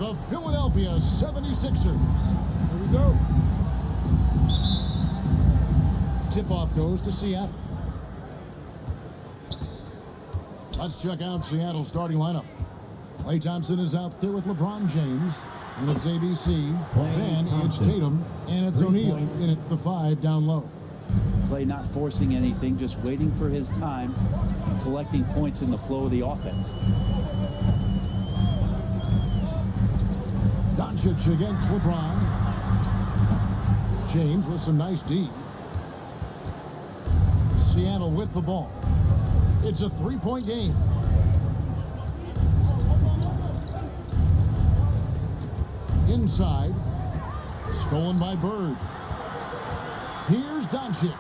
the Philadelphia 76ers. Here we go. Tip-off goes to Seattle. Let's check out Seattle's starting lineup. Klay Thompson is out there with LeBron James. And it's ABC. Then it's Tatum. And it's O'Neal in at the 5 down low. Klay not forcing anything, just waiting for his time, collecting points in the flow of the offense. Doncic against LeBron. James with some nice D. Seattle with the ball. It's a 3-point game. Inside. Stolen by Bird. Here's Doncic.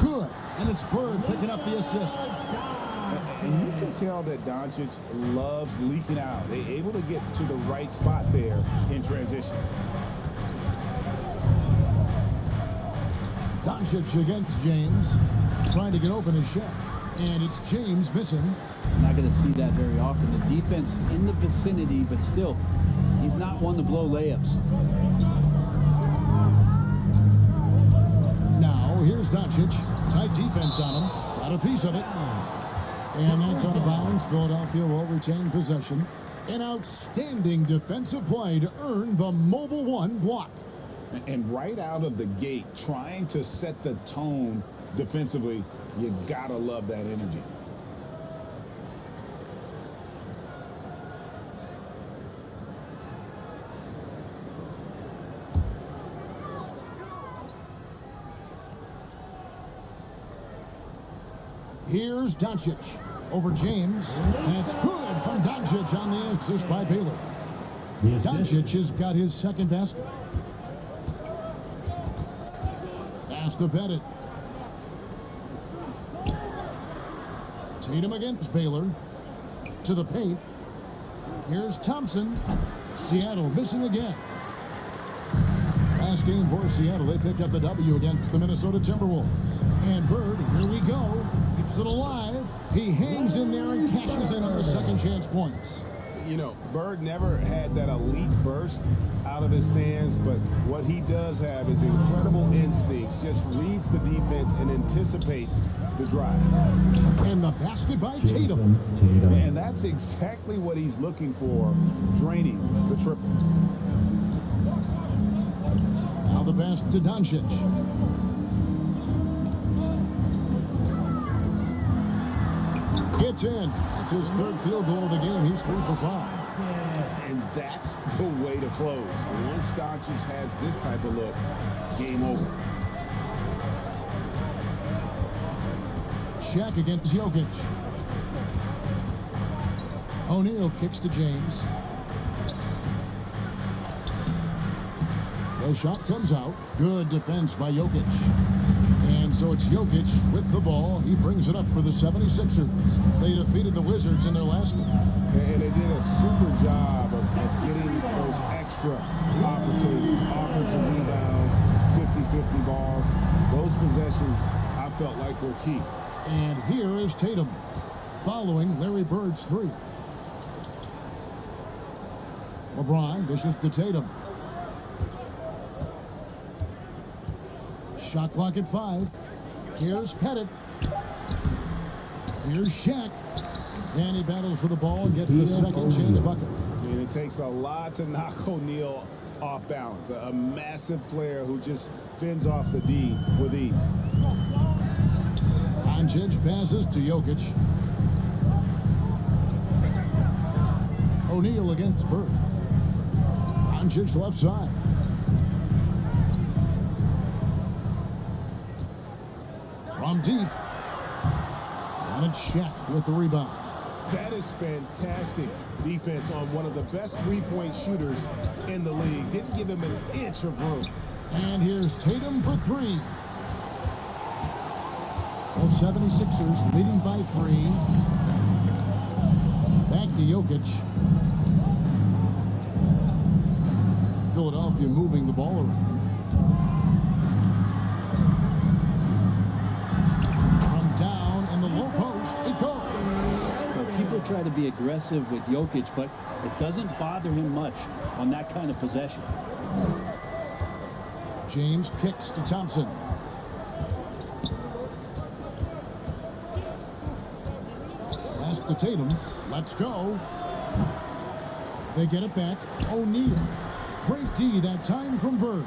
Good. And it's Bird picking up the assist. And you can tell that Doncic loves leaking out. They're able to get to the right spot there in transition. Doncic against James. Trying to get open his shot. And it's James missing. Not going to see that very often. The defense in the vicinity, but still, he's not one to blow layups. Now, here's Doncic. Tight defense on him. Got a piece of it. And that's out of bounds. Philadelphia will retain possession. An outstanding defensive play to earn the Mobile One block. And right out of the gate, trying to set the tone defensively, you gotta love that energy. Here's Doncic over James. That's good from Doncic on the assist by Baylor. Doncic has got his second basket. Pass to Pettit. Tatum against Baylor. To the paint. Here's Thompson. Seattle missing again. Last game for Seattle, they picked up the W against the Minnesota Timberwolves. And Bird, here we go. Keeps it alive. He hangs in there and cashes in on the second chance points. You know, Bird never had that elite burst out of his stance, but what he does have is incredible instincts, just reads the defense and anticipates the drive. And the basket by Tatum. And that's exactly what he's looking for, draining the triple. Now the pass to Doncic. It's in. It's his third field goal of the game. He's 3 for 5. And that's the way to close. Once Doncic has this type of look, game over. Shaq against Jokic. O'Neal kicks to James. The shot comes out. Good defense by Jokic. And so it's Jokic with the ball. He brings it up for the 76ers. They defeated the Wizards in their last one. And they did a super job of getting those extra opportunities. Offensive rebounds, 50-50 balls. Those possessions, I felt like were key. And here is Tatum, following Larry Bird's 3. LeBron dishes to Tatum. Shot clock at 5. Here's Pettit. Here's Shaq. And he battles for the ball and gets the second chance bucket. And it takes a lot to knock O'Neal off balance. A massive player who just fends off the D with ease. Doncic passes to Jokic. O'Neal against Bird. Doncic left side. From deep. And it's Shaq with the rebound. That is fantastic defense on one of the best three-point shooters in the league. Didn't give him an inch of room. And here's Tatum for 3. The 76ers leading by 3. Back to Jokic. Philadelphia moving the ball around. try to be aggressive with Jokic, but it doesn't bother him much on that kind of possession. James kicks to Thompson. Pass to Tatum. Let's go. They get it back. O'Neal. Great D that time from Bird.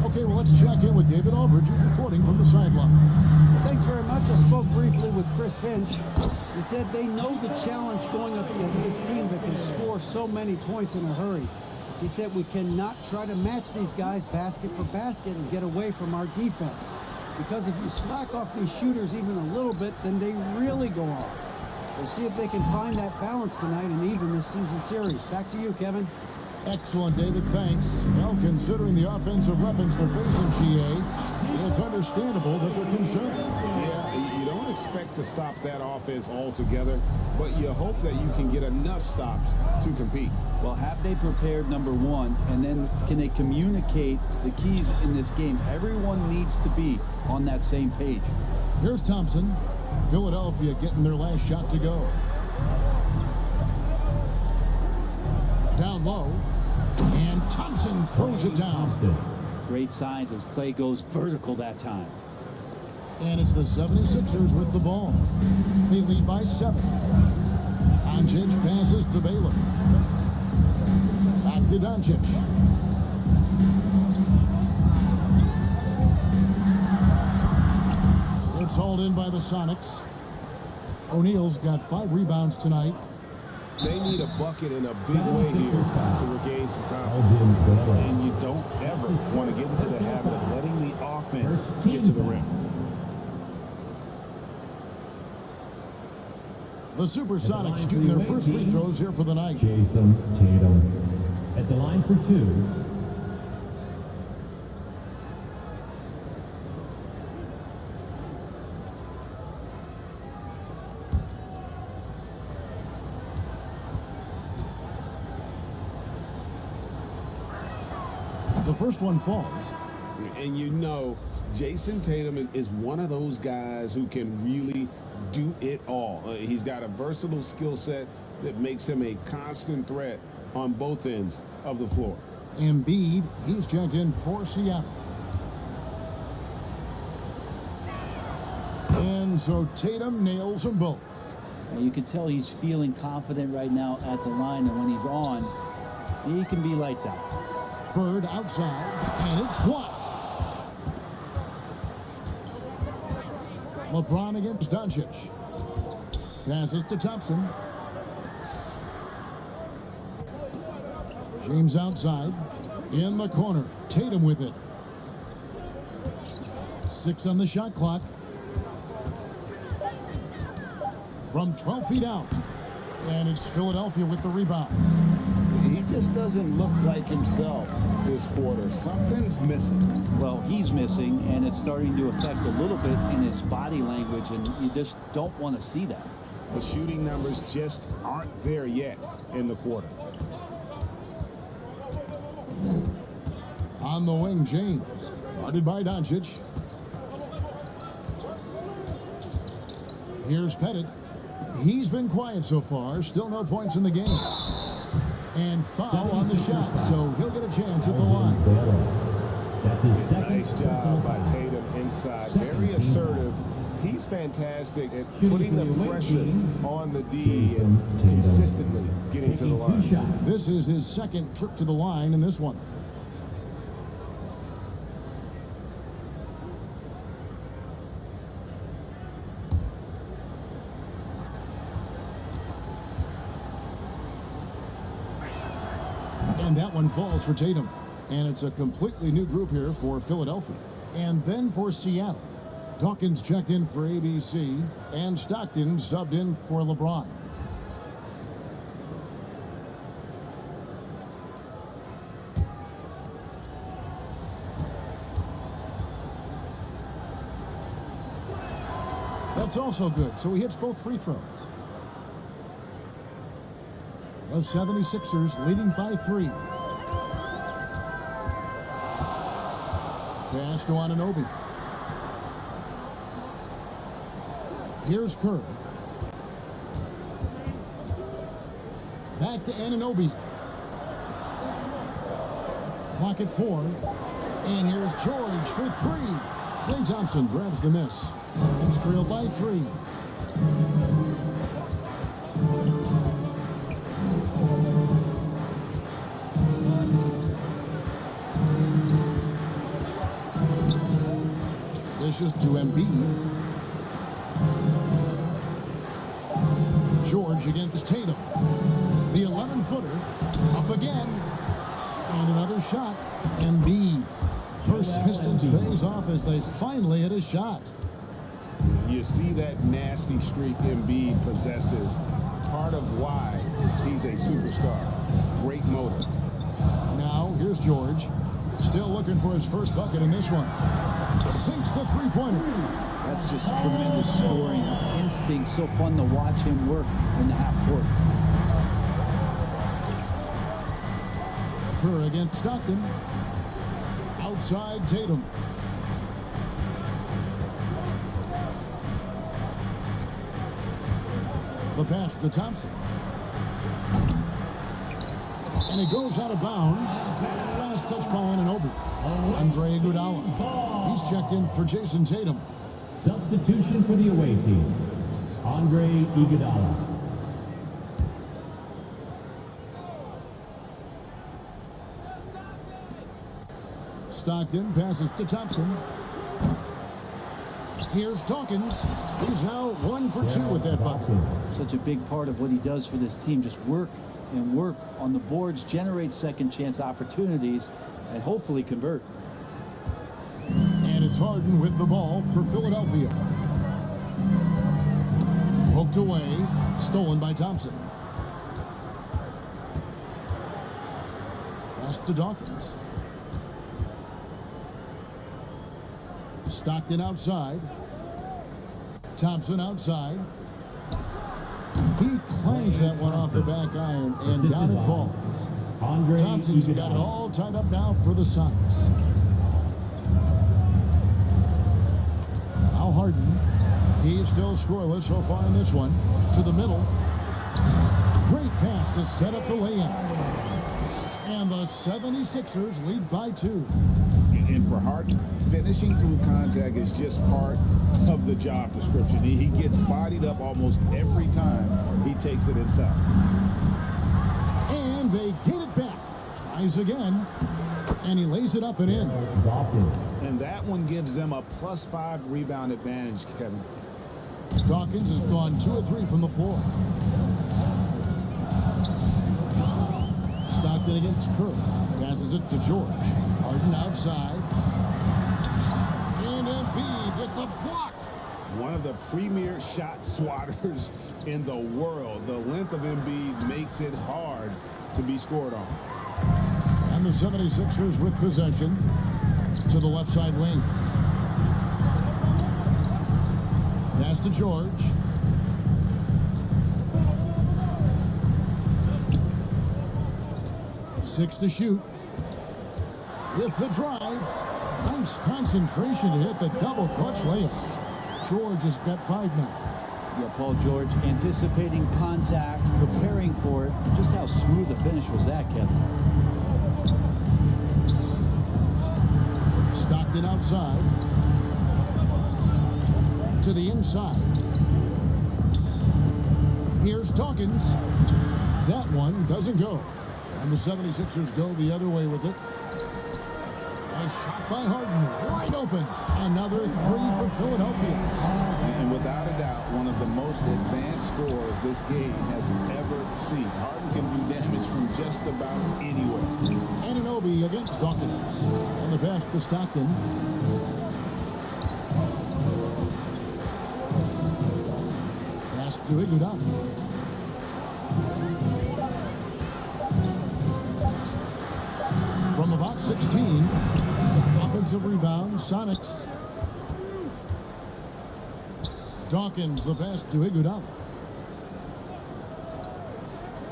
Okay, well, let's check in with David Aldridge, who's reporting from the sideline. Thanks very much. I spoke briefly with Chris Finch. He said they know the challenge going up against this team that can score so many points in a hurry. He said we cannot try to match these guys basket for basket and get away from our defense. Because if you slack off these shooters even a little bit, then they really go off. We'll see if they can find that balance tonight and even this season series. Back to you, Kevin. Excellent, David. Thanks. Well, considering the offensive weapons they're facing, GA, it's understandable that they're concerned. Yeah, you don't expect to stop that offense altogether, but you hope that you can get enough stops to compete. Well, have they prepared, number one, and then can they communicate the keys in this game? Everyone needs to be on that same page. Here's Thompson. Philadelphia getting their last shot to go. Down low. And Thompson throws it down. Great signs as Clay goes vertical that time. And it's the 76ers with the ball. They lead by 7. Doncic passes to Baylor. Back to Doncic. It's hauled in by the Sonics. O'Neal's got 5 rebounds tonight. They need a bucket in a big way here to regain some confidence. And you don't ever want to get into the habit of letting the offense get to the rim. The Supersonics shooting their first free throws here for the night. Jason Tatum at the line for 2. The first one falls. And you know, Jason Tatum is one of those guys who can really do it all. He's got a versatile skill set that makes him a constant threat on both ends of the floor. Embiid, he's checked in for Seattle. And so Tatum nails them both. You can tell he's feeling confident right now at the line, and when he's on, he can be lights out. Bird outside, and it's blocked. LeBron against Doncic. Passes to Thompson. James outside. In the corner. Tatum with it. 6 on the shot clock. From 12 feet out. And it's Philadelphia with the rebound. He just doesn't look like himself this quarter. Something's missing. Well, he's missing, and it's starting to affect a little bit in his body language, and you just don't want to see that. The shooting numbers just aren't there yet in the quarter. On the wing, James. Guarded by Doncic. Here's Pettit. He's been quiet so far. Still no points in the game. And foul on the shot, so he'll get a chance at the line. That's his second. Nice job by Tatum inside. Very assertive. He's fantastic at putting the pressure on the D and consistently getting to the line. This is his second trip to the line in this one. And that one falls for Tatum. And it's a completely new group here for Philadelphia. And then for Seattle. Dawkins checked in for ABC, and Stockton subbed in for LeBron. That's also good, so he hits both free throws. The 76ers leading by 3. Pass to back to Anunoby. Clock at 4. And here's George for 3. Klay Thompson grabs the miss. He's trailed by 3. Dishes to Embiid. George against Tatum. The 11-footer up again. And another shot. Embiid. Persistence pays off as they finally hit a shot. You see that nasty streak Embiid possesses. Part of why he's a superstar. Great motor. Now, here's George. Still looking for his first bucket in this one. Sinks the three-pointer. That's just tremendous scoring instinct. So fun to watch him work in the half court. Kerr against Stockton. Outside Tatum. The pass to Thompson. And it goes out of bounds. Last touch by Anunoby. Andre Iguodala. He's checked in for Jason Tatum. Substitution for the away team. Andre Iguodala. Stockton passes to Thompson. Here's Dawkins. He's now 1 for 2 with that bucket. Such a big part of what he does for this team. Just work and work on the boards, generate second chance opportunities, and hopefully convert. And it's Harden with the ball for Philadelphia. Poked away. Stolen by Thompson. Pass to Dawkins. Stockton outside. Thompson outside. He clangs that one off the back iron, and down it falls. Thompson's got it all tied up now for the Sonics. Now Harden. He's still scoreless so far in this one. To the middle. Great pass to set up the layup. And the 76ers lead by 2. And for Harden, finishing through contact is just part of the job description. He gets bodied up almost every time he takes it inside. And they get it back. Tries again. And he lays it up and in. And that one gives them a +5 rebound advantage, Kevin. Dawkins has gone 2 of 3 from the floor. Stockton against Kerr. Passes it to George. Harden outside. And Embiid with the block. One of the premier shot swatters in the world. The length of Embiid makes it hard to be scored on. And the 76ers with possession to the left side wing. Pass to George. Six to shoot. With the drive. Nice concentration to hit the double clutch layup. George has got 5 now. Yeah, Paul George anticipating contact, preparing for it. Just how smooth the finish was that, Kevin. Stockton outside. To the inside. Here's Dawkins. That one doesn't go. And the 76ers go the other way with it. A shot by Harden, wide open. Another 3 for Philadelphia. And without a doubt, one of the most advanced scorers this game has ever seen. Harden can do damage from just about anywhere. Anunoby against Dawkins. And the pass to Stockton. Pass to Iguodala. From about 16, offensive rebound, Sonics. Dawkins, the pass to Iguodala.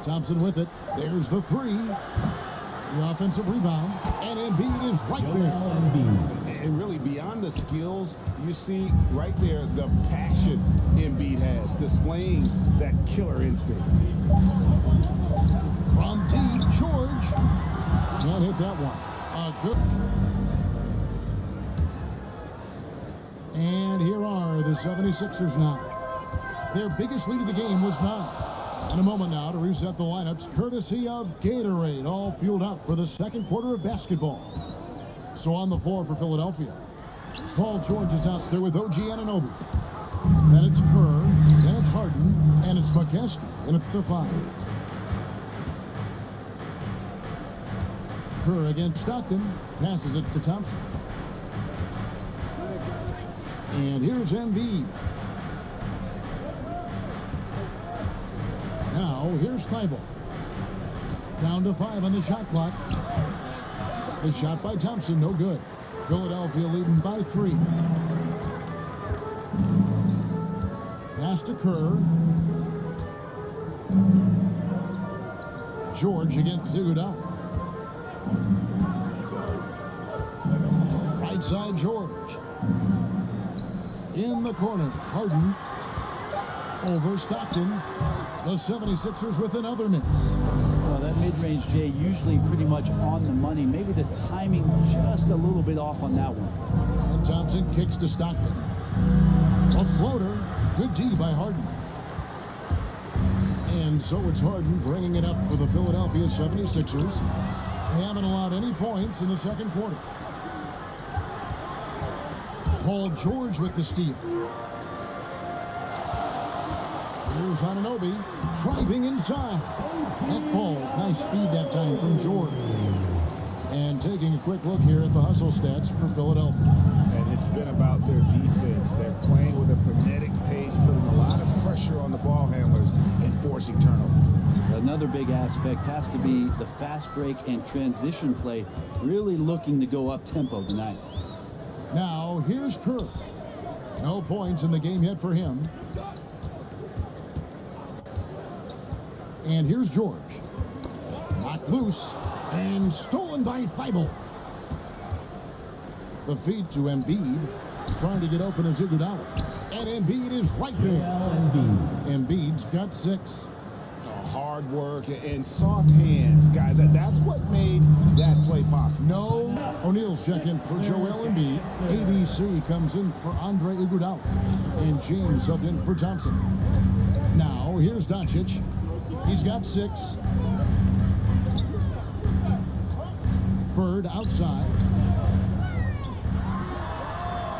Thompson with it. There's the 3. The offensive rebound, and Embiid is right there. And really, beyond the skills, you see right there the passion Embiid has, displaying that killer instinct. From deep, George. Can't hit that one. Good. And here are the 76ers now. Their biggest lead of the game was 9. In a moment now to reset the lineups, courtesy of Gatorade, all fueled up for the second quarter of basketball. So on the floor for Philadelphia, Paul George is out there with OG Anunoby. Then it's Kerr, then it's Harden, and it's McKesky in at the 5. Kerr against Stockton, passes it to Thompson. And here's Embiid. Now, here's Thibault. Down to 5 on the shot clock. The shot by Thompson, no good. Philadelphia leading by 3. Pass to Kerr. George against Iguodala. Right side, George. In the corner, Harden. Over Stockton. The 76ers with another miss. Well, that mid-range, Jay, usually pretty much on the money. Maybe the timing just a little bit off on that one. And Thompson kicks to Stockton. A floater. Good D by Harden. And so it's Harden bringing it up for the Philadelphia 76ers. They haven't allowed any points in the second quarter. Paul George with the steal. Here's Anunoby driving inside. That falls. Nice speed that time from George. And taking a quick look here at the hustle stats for Philadelphia. And it's been about their defense. They're playing with a frenetic pace, putting a lot of pressure on the ball handlers and forcing turnovers. Another big aspect has to be the fast break and transition play, really looking to go up tempo tonight. Now, here's Kerr. No points in the game yet for him. And here's George. Knocked loose and stolen by Thibault. The feed to Embiid. Trying to get open as Iguodala. And Embiid is right there. Embiid's got 6. Hard work and soft hands, guys. That's what made that play possible. No. O'Neal's check in for Joel Embiid. ABC comes in for Andre Iguodala. And James subbed in for Thompson. Now, here's Doncic. He's got 6. Bird outside.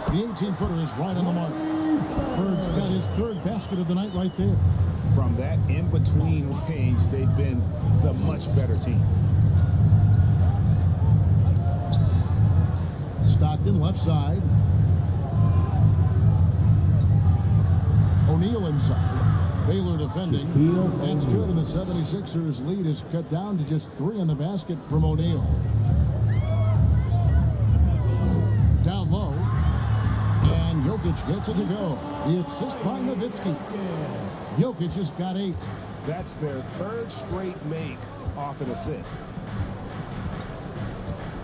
The 18-footer is right on the mark. Bird's got his 3rd basket of the night right there. From that in-between range, they've been the much better team. Stockton left side. O'Neal inside. Baylor defending. That's good, and the 76ers lead is cut down to just 3 on the basket from O'Neal. Down low. And Jokic gets it to go. The assist by Nowitzki. Jokic just got 8. That's their 3rd straight make off an assist.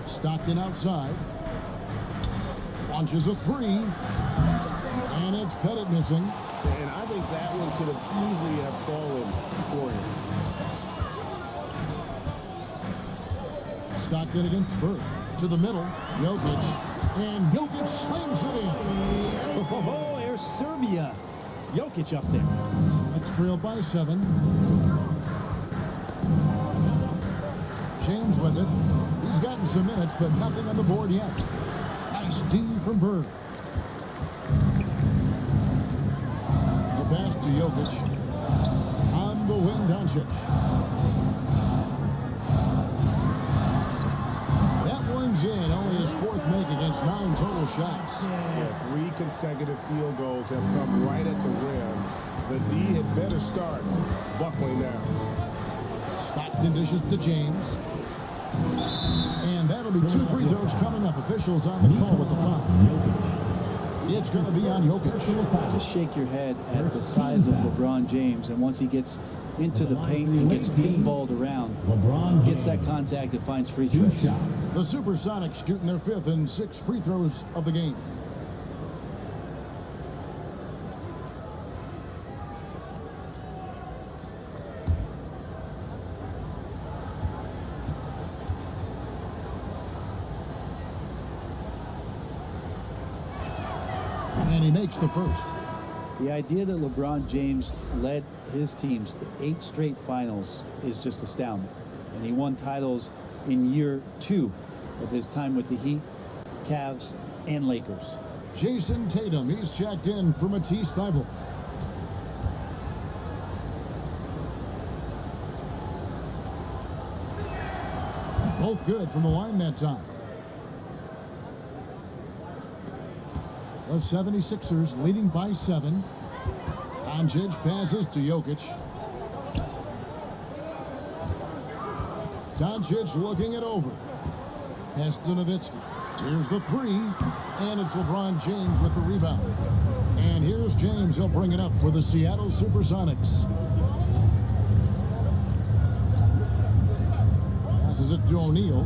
Stockton outside. Launches a 3. And it's Pettit missing. And I think that one could have easily have fallen for him. Stockton against Bird. To the middle. Jokic. And Jokic slams it in. Oh, there's Serbia. Jokic up there. It's trailed by 7. James with it. He's gotten some minutes, but nothing on the board yet. Nice D from Bird. The pass to Jokic. On the wing, Doncic. That one's in. Only his 4th make against 9 total shots. Yeah, 3 consecutive field goals have come right at the rim. The D had better start buckling down. Stockton dishes to James. And that'll be 2 free throws coming up. Officials on the call with the foul. It's going to be on Jokic. Just shake your head at the size of LeBron James, and once he gets into the paint and gets pinballed around. LeBron Gets that James. contact and finds free 2 throws. shots. The Supersonics shooting their 5th and 6th free throws of the game. And he makes the first. The idea that LeBron James led his teams to 8 straight finals is just astounding. And he won titles in year 2 of his time with the Heat, Cavs, and Lakers. Jason Tatum, he's checked in for Matisse Thybulle. Both good from the line that time. The 76ers leading by 7. Doncic passes to Jokic. Doncic looking it over. Pass to Nowitzki. Here's the 3, and it's LeBron James with the rebound. And here's James. He'll bring it up for the Seattle Supersonics. Passes it to O'Neal.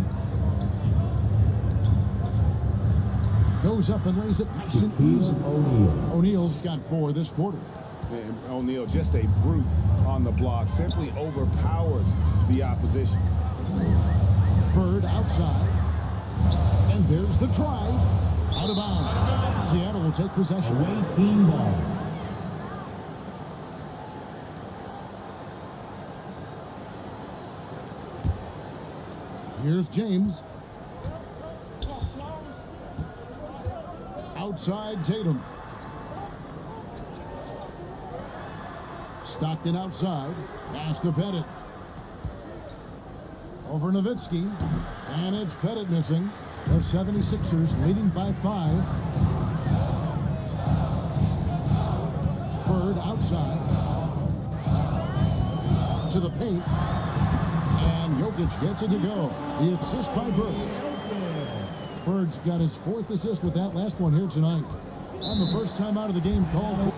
Goes up and lays it nice and easy. O'Neal's got 4 this quarter. And O'Neal, just a brute on the block, simply overpowers the opposition. Bird outside. And there's the drive. Out of bounds. Seattle will take possession. Away team ball. Here's James. Outside Tatum. Stockton outside. Pass to Pettit. Over Nowitzki. And it's Pettit missing. The 76ers leading by 5. Bird outside. To the paint. And Jokic gets it to go. The assist by Bird. Bird's got his 4th assist with that last one here tonight. And the first time out of the game called for.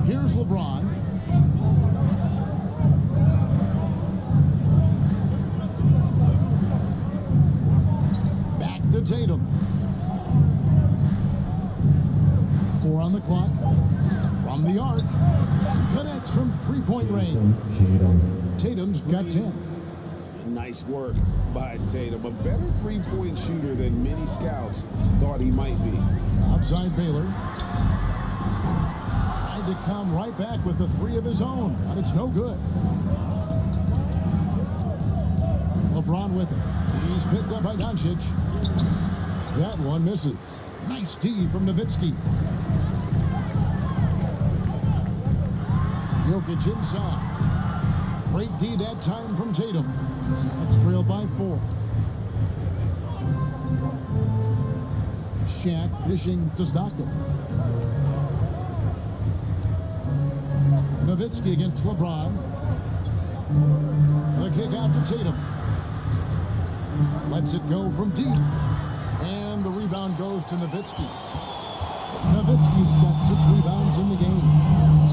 Here's LeBron. Back to Tatum. 4 on the clock. From the arc. Connects from 3-point range. Tatum's got 10. Nice work by Tatum. A better 3-point shooter than many scouts thought he might be. Outside Baylor. Tried to come right back with the 3 of his own, but it's no good. LeBron with it. He's picked up by Doncic. That one misses. Nice D from Nowitzki. Jokic inside. Great D that time from Tatum. Next trailed by 4. Shaq dishing to Stockton. Nowitzki against LeBron. The kick out to Tatum. Lets it go from deep. And the rebound goes to Nowitzki. Nowitzki's got 6 rebounds in the game.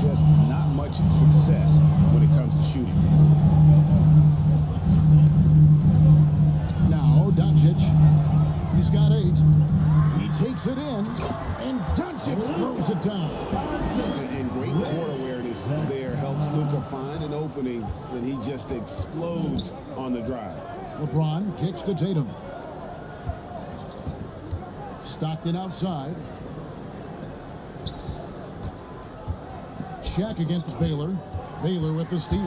Just not much success when it comes to shooting. Now Doncic. He's got 8. He takes it in. And Doncic throws it down. And great court awareness there helps Luka find an opening, and he just explodes on the drive. LeBron kicks to Tatum. Stockton outside. Shaq against Baylor. Baylor with the steal.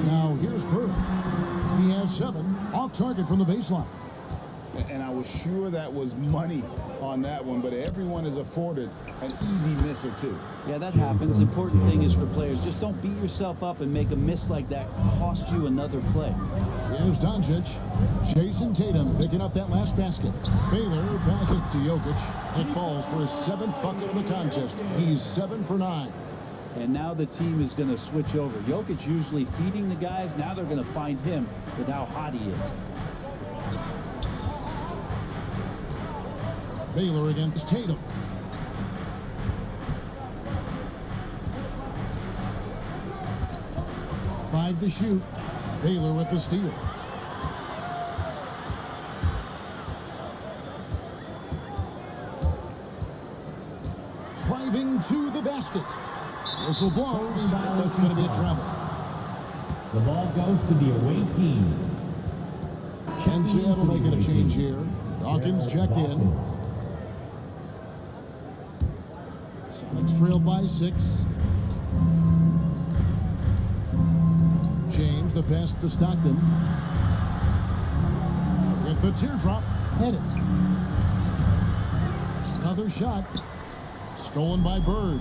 Now here's Bird. He has 7 off target from the baseline. And I was sure that was money on that one, but everyone is afforded an easy miss or 2. Yeah, that happens. Important thing is for players, just don't beat yourself up and make a miss like that cost you another play. Here's Doncic. Jason Tatum picking up that last basket. Baylor passes to Jokic. It falls for his 7th bucket of the contest. He's 7 for 9. And now the team is going to switch over. Jokic usually feeding the guys. Now they're going to find him with how hot he is. Baylor against Tatum. Five to shoot. Baylor with the steal. Driving to the basket. Whistle blows. That's going to be a travel. The ball goes to the away team. And Seattle making a change here. Dawkins checked in. Sonics trail by 6. James, the pass to Stockton. With the teardrop, Pettit. Another shot. Stolen by Bird.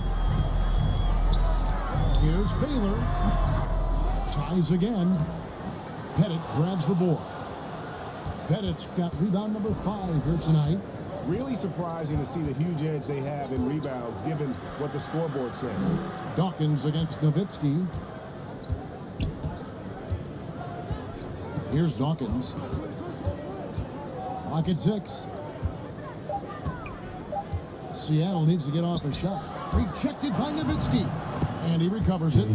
Here's Baylor. Tries again. Pettit grabs the board. Pettit's got rebound number 5 here tonight. Really surprising to see the huge edge they have in rebounds, given what the scoreboard says. Dawkins against Nowitzki. Here's Dawkins. Clock at 6. Seattle needs to get off a shot. Rejected by Nowitzki. And he recovers it.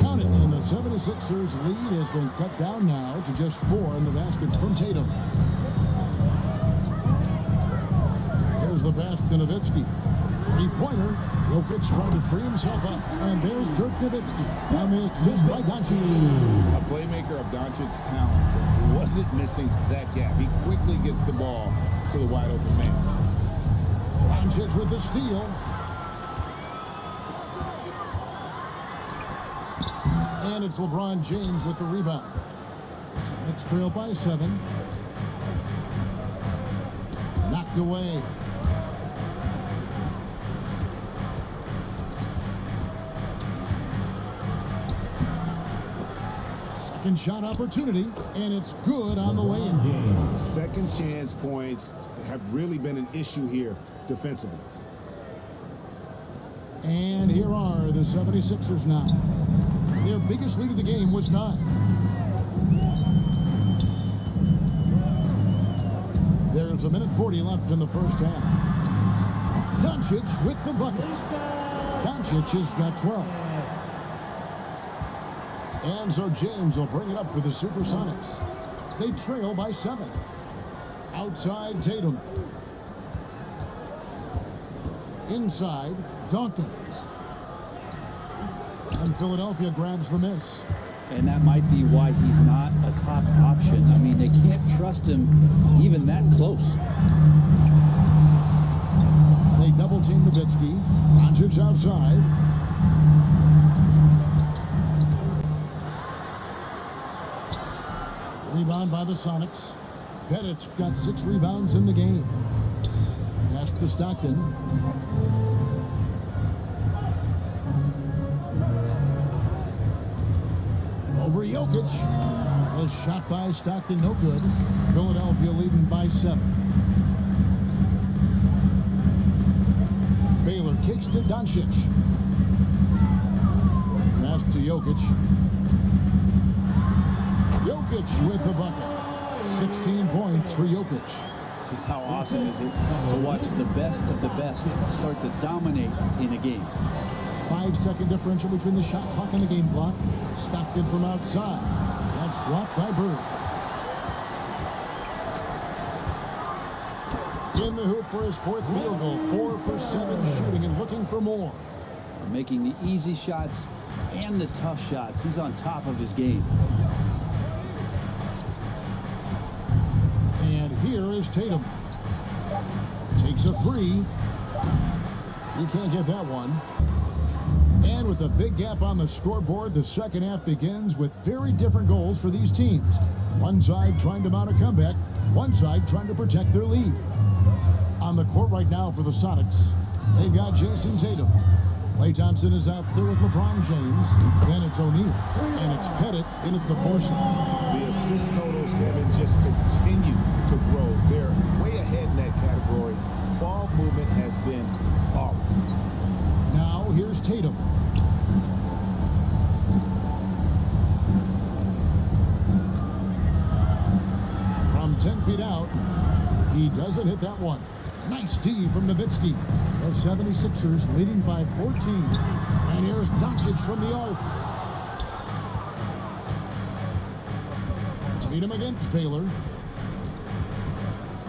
Count it. And the 76ers lead has been cut down now to just 4 in the basket from Tatum. Here's the pass to Nowitzki. Three-pointer. Jokic trying to free himself up. And there's Dirk Nowitzki on the assist by Doncic. A playmaker of Doncic's talents wasn't missing that gap. He quickly gets the ball to the wide open man. Doncic with the steal. And it's LeBron James with the rebound. Sonics trail by 7. Knocked away. Second shot opportunity, and it's good on the way in. Second chance points have really been an issue here defensively. And here are the 76ers now. Their biggest lead of the game was 9. There's a minute 40 left in the first half. Doncic with the bucket. Doncic has got 12. And so James will bring it up with the Supersonics. They trail by 7. Outside Tatum. Inside Dawkins. And Philadelphia grabs the miss. And that might be why he's not a top option. I mean, they can't trust him even that close. They double team Nowitzki. Doncic outside. Rebound by the Sonics. Pettit's got 6 rebounds in the game. Pass to Stockton. Over Jokic. A shot by Stockton, no good. Philadelphia leading by 7. Baylor kicks to Doncic. Pass to Jokic. Jokic with the bucket. 16 points for Jokic. Just how awesome is it to watch the best of the best start to dominate in a game. 5-second differential between the shot clock and the game clock. Stockton from outside. That's blocked by Bird. In the hoop for his 4th field goal. 4 for 7 shooting and looking for more. Making the easy shots and the tough shots. He's on top of his game. And here is Tatum. Takes a 3. He can't get that one. And with a big gap on the scoreboard, the second half begins with very different goals for these teams. One side trying to mount a comeback, one side trying to protect their lead. On the court right now for the Sonics, they've got Jason Tatum. Klay Thompson is out there with LeBron James. Then it's O'Neal. And it's Pettit in at the foursome. The assist totals, Kevin, just continue to grow. They're way ahead in that category. Ball movement has been flawless. Now here's Tatum. Thompson hit that one. Nice D from Nowitzki. The 76ers leading by 14. And here's Doncic from the arc. Tatum against Baylor.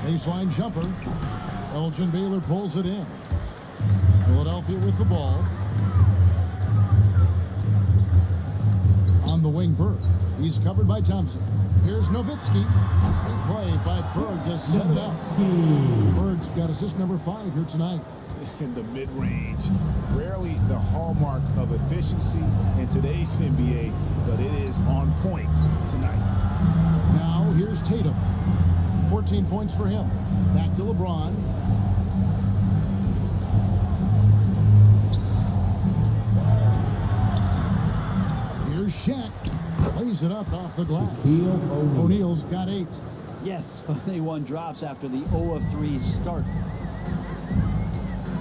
Baseline jumper. Elgin Baylor pulls it in. Philadelphia with the ball. On the wing, Berg. He's covered by Thompson. Here's Nowitzki. Big play by Berg to set it up. Berg's got assist number 5 here tonight. In the mid-range, rarely the hallmark of efficiency in today's NBA, but it is on point tonight. Now here's Tatum. 14 points for him. Back to LeBron. Here's Shaq. Plays it up off the glass. O'Neal's got 8. Yes, finally one drops after the 0 of 3 start.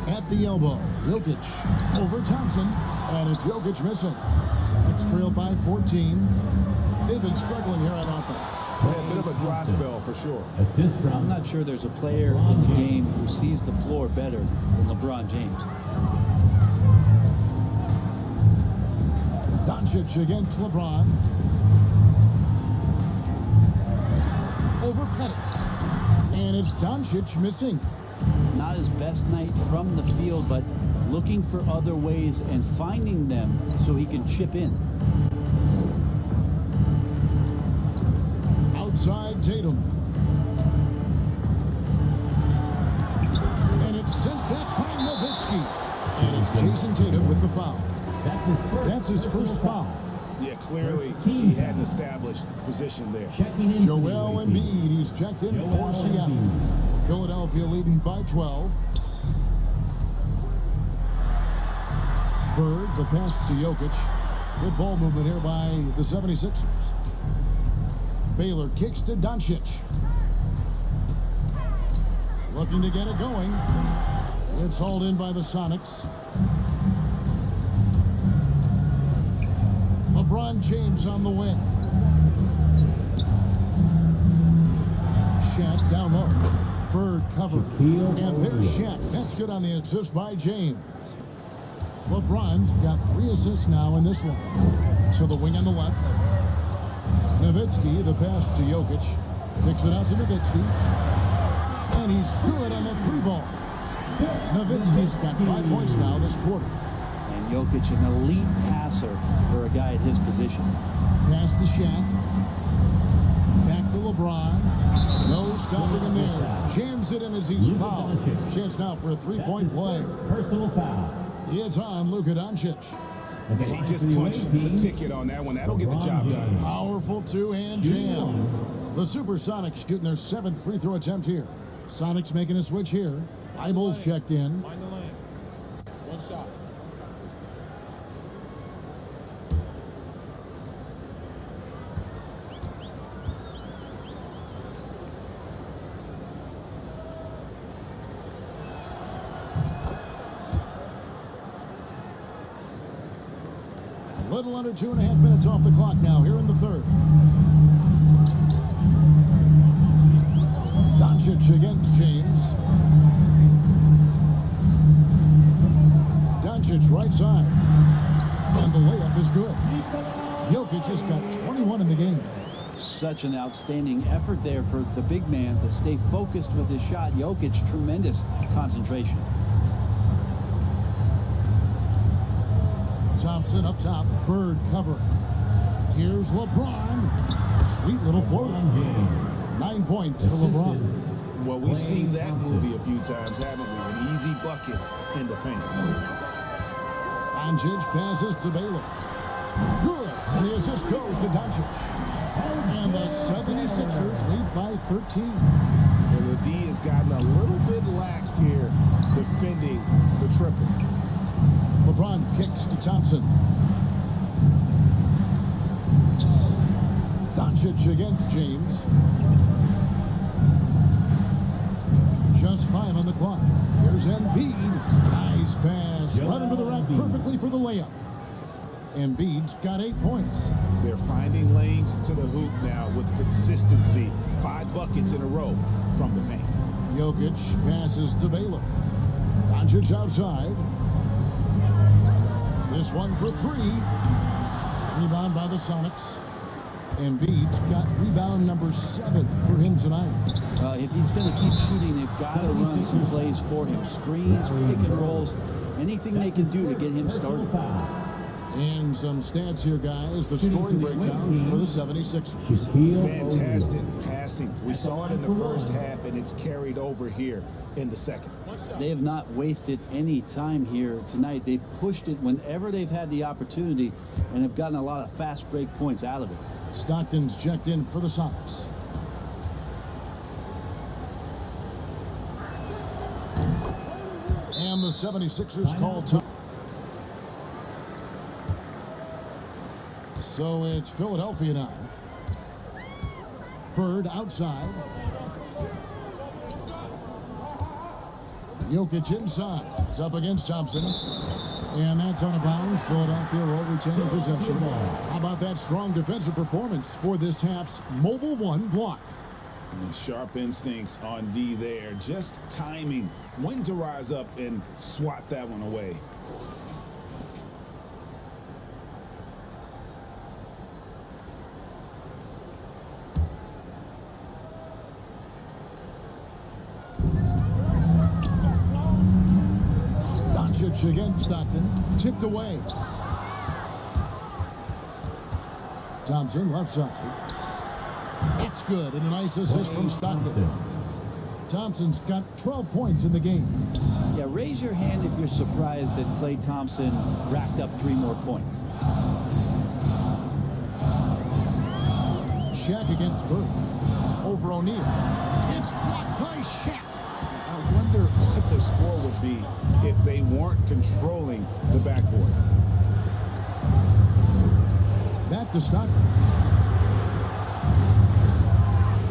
At the elbow, Jokic over Thompson, and it's Jokic missing. Sonics trailed by 14. They've been struggling here on offense. Yeah, a bit of a dry spell for sure. Assist from I'm not sure there's a player in the game who sees the floor better than LeBron James. Doncic against LeBron. Over Pettit. And it's Doncic missing. Not his best night from the field, but looking for other ways and finding them so he can chip in. Outside Tatum. And it's sent back by Nowitzki. And it's Jason Tatum with the foul. That's his first foul. Yeah, clearly he had an established position there. checking in. Joel Embiid, he's checked in for Seattle. Philadelphia leading by 12. Bird, the pass to Jokic. Good ball movement here by the 76ers. Baylor kicks to Doncic. Looking to get it going. It's hauled in by the Sonics. LeBron James on the wing. Shaq down low. Bird cover. And there's Shaq. That's good on the assist by James. LeBron's got 3 assists now in this one. To the wing on the left. Nowitzki, the pass to Jokic. Kicks it out to Nowitzki. And he's good on the 3-ball. Nowitzki's got 5 points now this quarter. And Jokic, an elite passer for a guy at his position. Pass to Shaq. Back to LeBron. No stopping him there. Jams it in as he's fouled. Chance now for a 3-point play. Personal foul. It's on Luka Doncic. Yeah, he just punched the ticket on that one. That'll get the job done. Powerful 2-hand jam. The Supersonics shooting their 7th free throw attempt here. Sonics making a switch here. Eibel's checked in. Mind the lane. One shot. Little under 2.5 minutes off the clock now here in the third. Doncic against James. Doncic right side. And the layup is good. Jokic just got 21 in the game. Such an outstanding effort there for the big man to stay focused with his shot. Jokic, tremendous concentration. Thompson up top. Bird covering. Here's LeBron. Sweet little floater. 9 points for LeBron. Well, we've seen that movie a few times, haven't we? An easy bucket in the paint. Doncic passes to Baylor. Good. And the assist goes to Doncic. And the 76ers lead by 13. And the D has gotten a little bit laxed here defending the triple. LeBron kicks to Thompson. Doncic against James. Just 5 on the clock. Here's Embiid. Nice pass. Right under the rack perfectly for the layup. Embiid's got 8 points. They're finding lanes to the hoop now with consistency. 5 buckets in a row from the paint. Jokic passes to Baylor. Doncic outside. This one for three. Rebound by the Sonics. Embiid's got rebound number 7 for him tonight. If he's going to keep shooting, they've got to run some plays for him. Screens, pick and rolls, anything they can do to get him started. And some stats here, guys. The scoring breakdowns for the 76ers. Fantastic passing. We saw it in the first half, and it's carried over here in the second. They have not wasted any time here tonight. They've pushed it whenever they've had the opportunity and have gotten a lot of fast break points out of it. Stockton's checked in for the Sox. And the 76ers call time. So it's Philadelphia now. Bird outside. Jokic inside. It's up against Thompson. And that's on a bounce. Philadelphia will retain possession. How about that strong defensive performance for this half's Mobile One block? And sharp instincts on D there. Just timing when to rise up and swat that one away. Doncic against Stockton. Tipped away. Thompson left side. It's good, and a nice assist from Stockton. Thompson's got 12 points in the game. Yeah, raise your hand if you're surprised that Klay Thompson racked up 3 more points. Shaq against Bird. Over O'Neal. It's blocked by Shaq. I wonder what the score would be if they weren't controlling the backboard. Back to Stockton.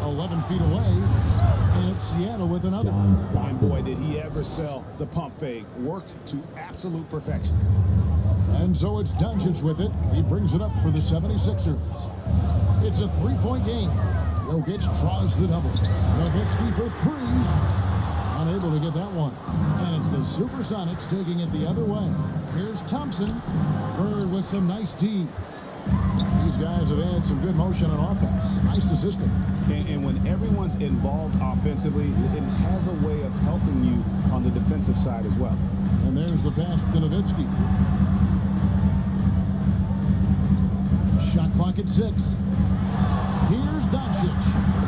11 feet away, and it's Seattle with another. And boy, did he ever sell the pump fake. Worked to absolute perfection. And so it's Doncic with it. He brings it up for the 76ers. It's a 3-point game. Jokic draws the double. Nowitzki for 3. Unable to get that one. And it's the Supersonics taking it the other way. Here's Thompson. Bird with some nice D. These guys have had some good motion on offense. Nice to system. And when everyone's involved offensively, it has a way of helping you on the defensive side as well. And there's the pass to Nowitzki. Shot clock at 6. Here's Doncic.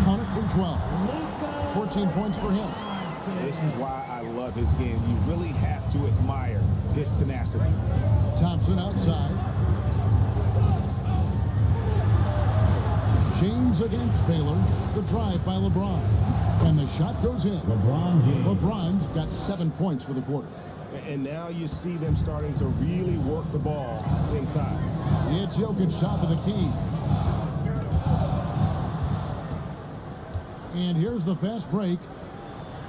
Count it from 12. 14 points for him. This is why I love his game. You really have to admire his tenacity. Thompson outside. James against Baylor. The drive by LeBron. And the shot goes in. LeBron James. LeBron's got 7 points for the quarter. And now you see them starting to really work the ball inside. It's Jokic top of the key. And here's the fast break.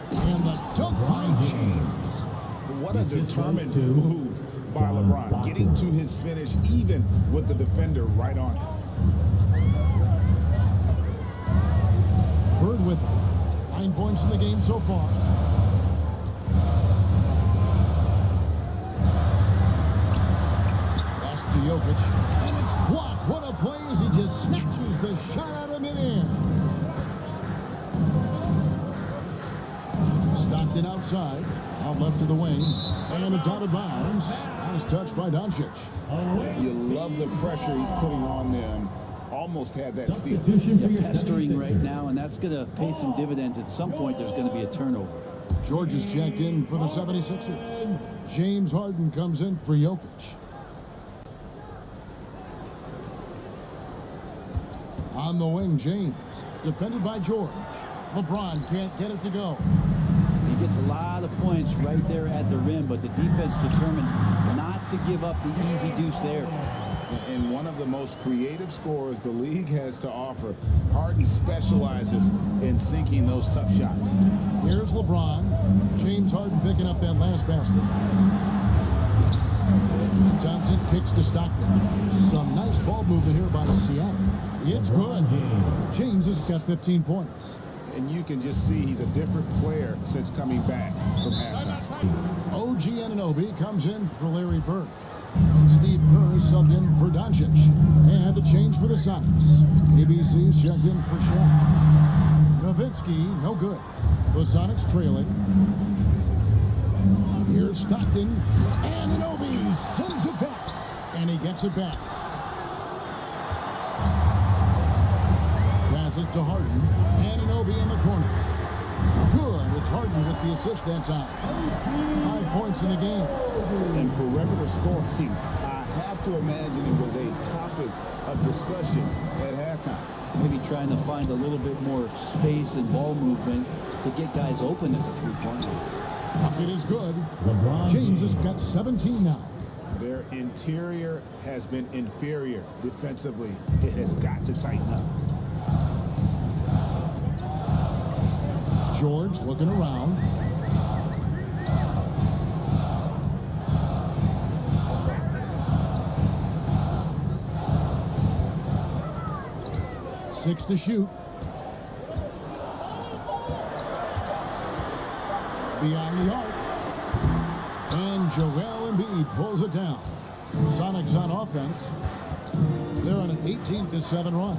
And the dunk by James. What a determined move by LeBron. Getting to his finish even with the defender right on. Bird with 9 points in the game so far. Pass to Jokic. And it's blocked. What a play as he just snatches the shot out of midair. Stockton outside. Out left to the wing. And it's out of bounds. Nice touch by Doncic. You love the pressure he's putting on them. Almost had that steal. Yeah, pestering right now, and that's going to pay some dividends. At some point, there's going to be a turnover. George is checked in for the 76ers. James Harden comes in for Jokic. On the wing, James. Defended by George. LeBron can't get it to go. He gets a lot of points right there at the rim, but the defense determined not to give up the easy deuce there. And one of the most creative scorers the league has to offer. Harden specializes in sinking those tough shots. Here's LeBron. James Harden picking up that last basket. Thompson kicks to Stockton. Some nice ball movement here by Seattle. It's good. James has got 15 points. and you can just see he's a different player since coming back from halftime. OG Anunoby comes in for Larry Bird. And Steve Kerr is subbed in for Doncic. And a change for the Sonics. ABC's checked in for Shaq. Nowitzki, no good. The Sonics trailing. Here's Stockton. Anunoby sends it back. And he gets it back. Passes to Harden. Anunoby in the corner. Good. It's Harden with the assist that time. 5 points in the game. And perimeter scoring, I have to imagine it was a topic of discussion at halftime. Maybe trying to find a little bit more space and ball movement to get guys open at the three-point line. It is good. LeBron James has got 17 now. Their interior has been inferior defensively. It has got to tighten up. George looking around. Six to shoot. Beyond the arc. And Joel Embiid pulls it down. Sonics on offense. They're on an 18-7 run.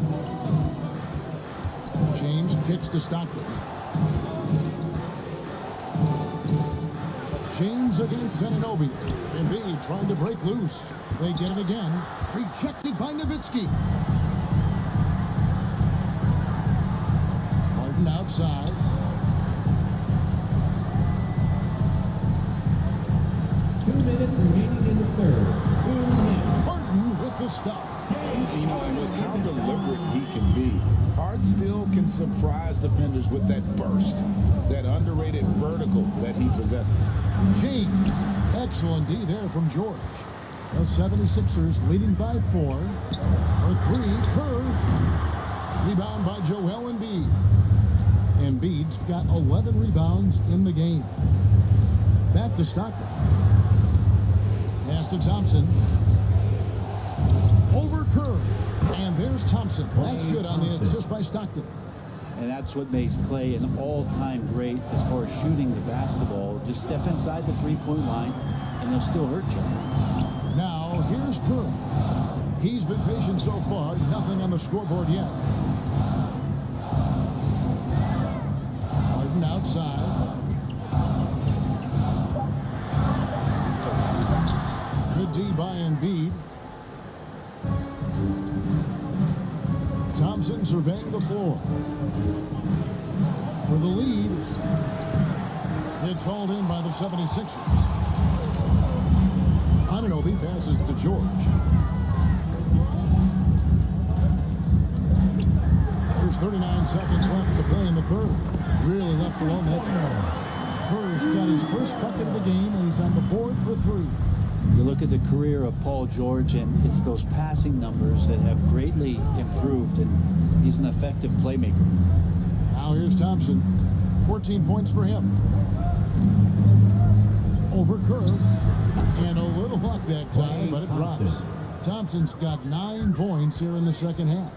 James kicks to Stockton. James against Anunoby. Embiid trying to break loose. They get it again. Rejected by Nowitzki. Harden outside. remaining in the third. 2 minutes. Harden with the stop. You know, and with how deliberate he can be, Hart still can surprise defenders with that burst, that underrated vertical that he possesses. James, excellent D there from George. The 76ers leading by 4. For 3, Kerr. Rebound by Joel Embiid. Embiid's got 11 rebounds in the game. Back to Stockton. Pass to Thompson. Over Kerr. And there's Thompson. That's good on the assist by Stockton. And that's what makes Clay an all-time great as far as shooting the basketball. Just step inside the three-point line, and they'll still hurt you. Now, here's Kerr. He's been patient so far. Nothing on the scoreboard yet. Harden outside. Good D by Embiid. Thompson surveying the floor. For the lead. It's hauled in by the 76ers. Anunoby passes to George. There's 39 seconds left to play in the third. Really left alone that time. Kerr's got his first bucket of the game, and he's on the board for 3. You look at the career of Paul George, and it's those passing numbers that have greatly improved, and he's an effective playmaker. Now here's Thompson. 14 points for him. Over Kerr. And a little luck that time, but it drops. Thompson's got 9 points here in the second half.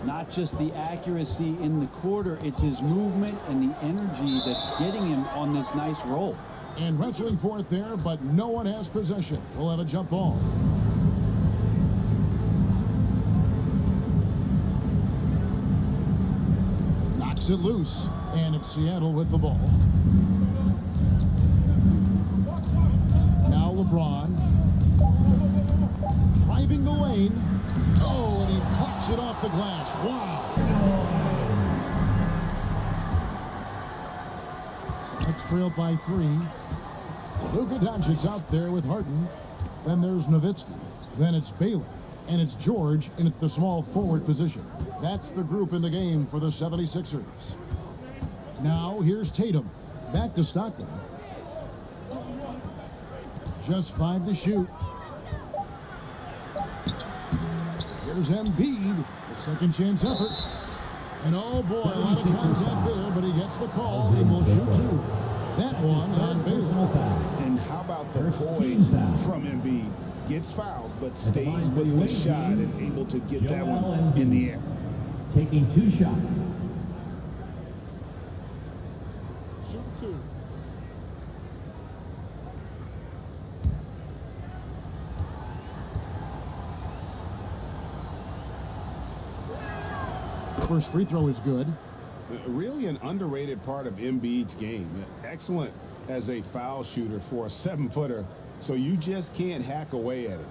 Not just the accuracy in the quarter, it's his movement and the energy that's getting him on this nice roll. And wrestling for it there, but no one has possession. We'll have a jump ball. Knocks it loose, and it's Seattle with the ball. Now LeBron. Driving the lane. Oh, and he pops it off the glass. Wow. Sonics trailed by 3. Luka Doncic's out there with Harden. Then there's Nowitzki. Then it's Baylor. And it's George in at the small forward position. That's the group in the game for the 76ers. Now here's Tatum. Back to Stockton. Just 5 to shoot. Here's Embiid. A second chance effort. And oh boy, a lot of contact there, but he gets the call and will shoot 2. That one on Baylor. And how about the poise from Embiid? Gets fouled, but stays with the shot and able to get that one in the air. Taking 2 shots. first free throw is good. Really an underrated part of Embiid's game. Excellent as a foul shooter for a 7-footer, so you just can't hack away at it.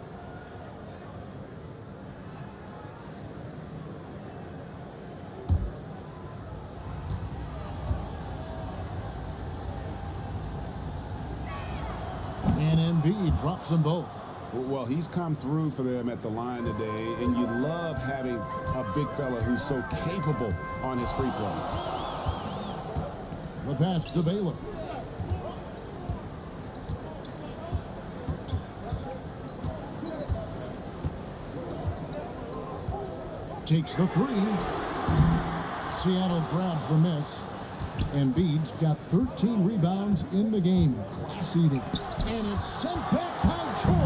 And Embiid drops them both. Well, he's come through for them at the line today, and you love having a big fella who's so capable on his free throws. The pass to Baylor. Takes the three. Seattle grabs the miss. Embiid's got 13 rebounds in the game. Class eating. And it's sent back by George.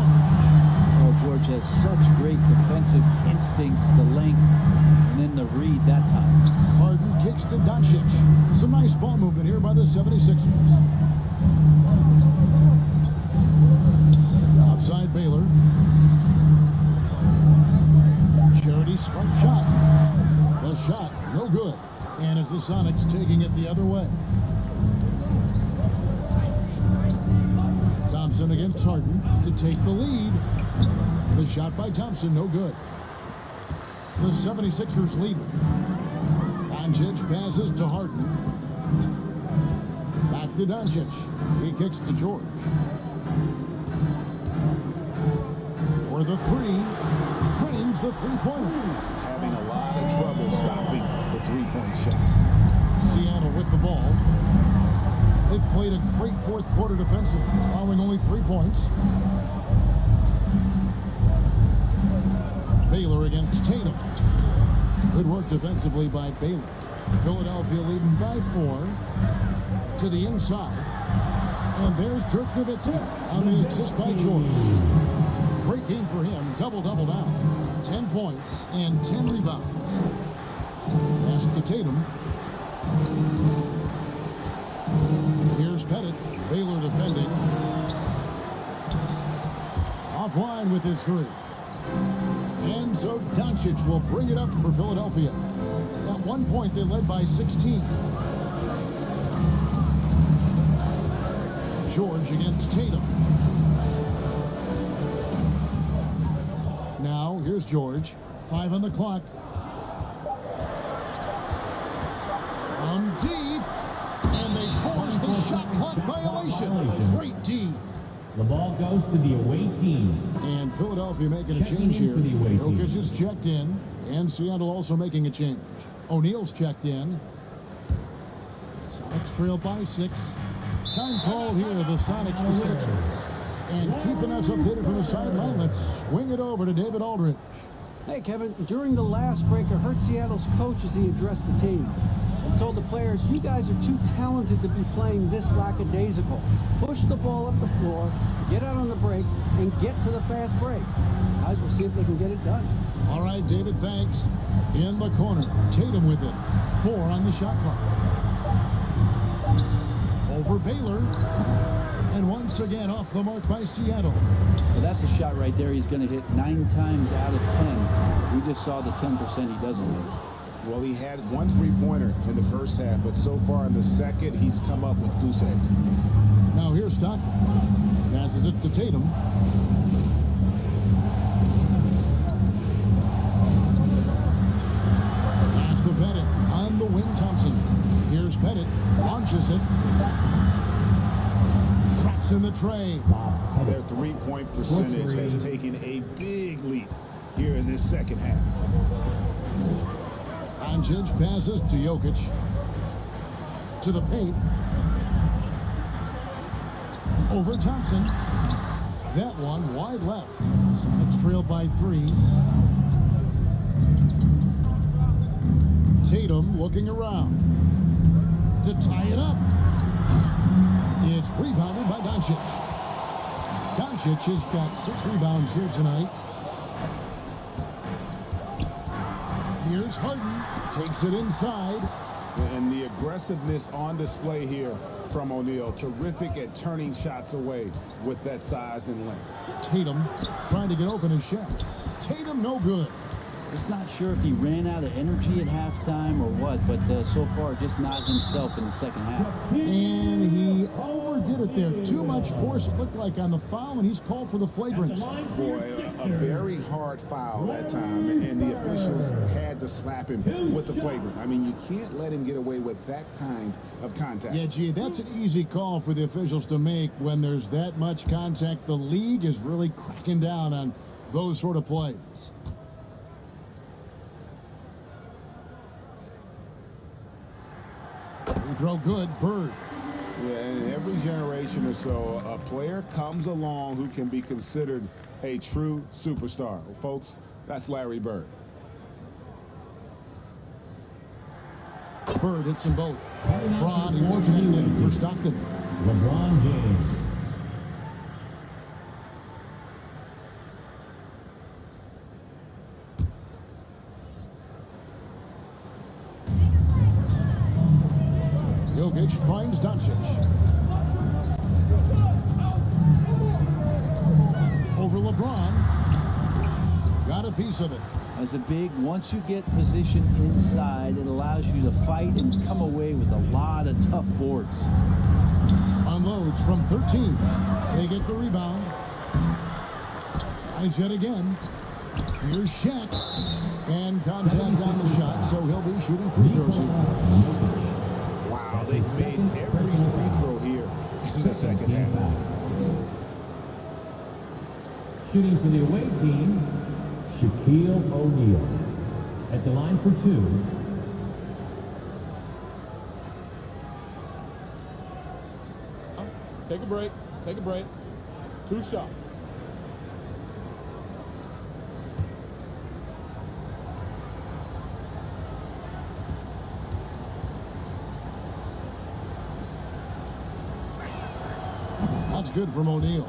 Oh, George has such great defensive instincts, the length, and then the read that time. Harden kicks to Doncic. Some nice ball movement here by the 76ers. Outside Baylor. Charity stripe shot. The shot, no good. And it's the Sonics taking it the other way. Thompson against Harden to take the lead. The shot by Thompson, no good. The 76ers lead. Doncic passes to Harden. Back to Doncic. He kicks to George. For the three. Drains the three-pointer. Having a lot of trouble stopping the three-point shot. Seattle with the ball. They've played a great fourth quarter defensively, allowing only 3 points. Baylor against Tatum. Good work defensively by Baylor. Philadelphia leading by 4 to the inside. And there's Dirk Nowitzki on the assist by George. Great game for him. Double-double now. 10 points and 10 rebounds. Pass to Tatum. Here's Pettit. Baylor defending. Offline with his three. And so Doncic will bring it up for Philadelphia. At one point, they led by 16. George against Tatum. Now, here's George. 5 on the clock. From deep. And they force the shot clock violation. Great D. The ball goes to the away team. And Philadelphia making a Checking change in here. for the away team. Jokic is checked in. And Seattle also making a change. O'Neal's checked in. Sonics trail by 6. Time call here, the Sonics to Sixers. And keeping us updated from the sideline, let's swing it over to David Aldridge. Hey, Kevin, during the last break, I heard Seattle's coach as he addressed the team. He told the players, you guys are too talented to be playing this lackadaisical. Push the ball up the floor, get out on the break, and get to the fast break. Guys, we'll see if they can get it done. All right, David, thanks. In the corner, Tatum with it. 4 on the shot clock. Over Baylor. And once again, off the mark by Seattle. Well, that's a shot right there he's going to hit 9 times out of 10. We just saw the 10% he doesn't hit. Well, he had 1 three-pointer in the first half, but so far in the second, he's come up with goose eggs. Now here's Stockton. Passes it to Tatum. Pass to Pettit on the wing. Thompson. Here's Pettit. Launches it. Traps in the tray. Their three-point percentage has taken a big leap here in this second half. Doncic passes to Jokic. To the paint. Over Thompson. That one wide left. Sonics trail by 3. Tatum looking around to tie it up. It's rebounded by Doncic. Doncic has got 6 rebounds here tonight. Here's Harden. Takes it inside. And the aggressiveness on display here from O'Neal. Terrific at turning shots away with that size and length. Tatum trying to get open his shot. Tatum no good. Just not sure if he ran out of energy at halftime or what, but so far just not himself in the second half. And he overdid it there. Too much force, it looked like, on the foul, and he's called for the flagrant. Boy, a very hard foul that time, and the officials had to slap him with the flagrant. I mean, you can't let him get away with that kind of contact. Yeah, gee, that's an easy call for the officials to make when there's that much contact. The league is really cracking down on those sort of plays. Free throw good, Bird. Yeah, and every generation or so, a player comes along who can be considered a true superstar. Well, folks, that's Larry Bird. Bird hits them both. Braun, he was checked in for Stockton. LeBron James. Jokic finds Doncic. Over LeBron. Got a piece of it. As a big, once you get positioned inside, it allows you to fight and come away with a lot of tough boards. Unloads from 13. They get the rebound. Tries yet again. Here's Shaq. And contact on the shot, so he'll be shooting free throws here. Wow, they made every free throw here in the second half. Shooting for the away team, Shaquille O'Neal. At the line for two. Take a break. Take a break. 2 shots. That's good from O'Neal.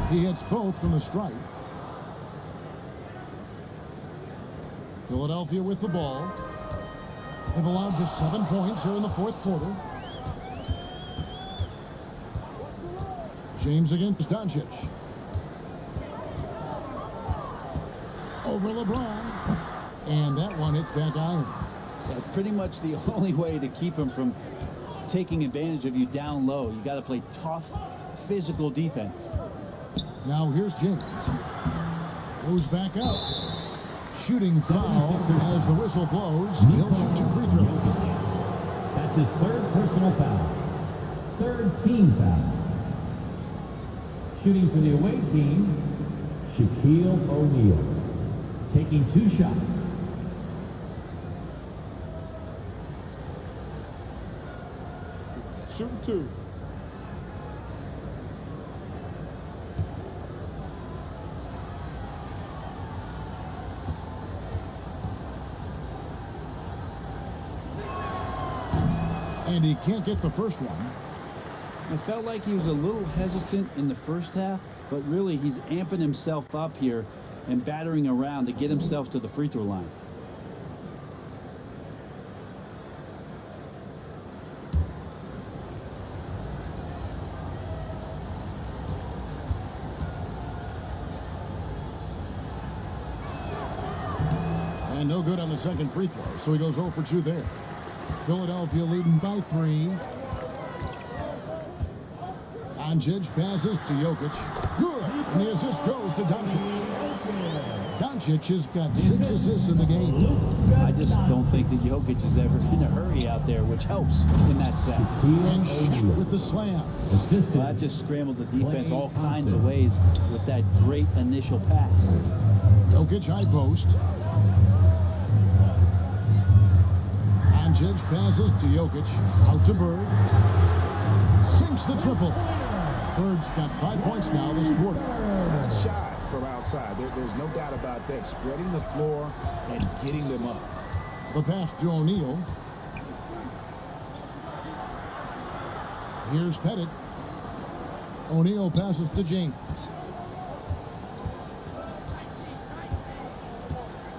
He hits both from the stripe. Philadelphia with the ball. They've allowed just 7 points here in the fourth quarter. James against Doncic. Over LeBron. And that one hits back iron. That's pretty much the only way to keep him from taking advantage of you down low. You got to play tough, physical defense. Now here's James. Goes back up. Shooting foul as the whistle blows. He'll shoot 2 free throws. That's his third personal foul. Third team foul. Shooting for the away team, Shaquille O'Neal. Taking 2 shots. Shooting 2. And he can't get the first one. I felt like he was a little hesitant in the first half, but really he's amping himself up here and battering around to get himself to the free throw line. And no good on the second free throw, so he goes 0 for 2 there. Philadelphia leading by 3. Doncic passes to Jokic. Good. And the assist goes to Doncic. Doncic has got 6 assists in the game. I just don't think that Jokic is ever in a hurry out there, which helps in that set. And Shaq with the slam. Well, that just scrambled the defense all kinds of ways with that great initial pass. Jokic high post. Doncic passes to Jokic. Out to Bird. Sinks the triple. Bird's got 5 points now this quarter. Good shot from outside. There's no doubt about that. Spreading the floor and getting them up. The pass to O'Neal. Here's Pettit. O'Neal passes to James.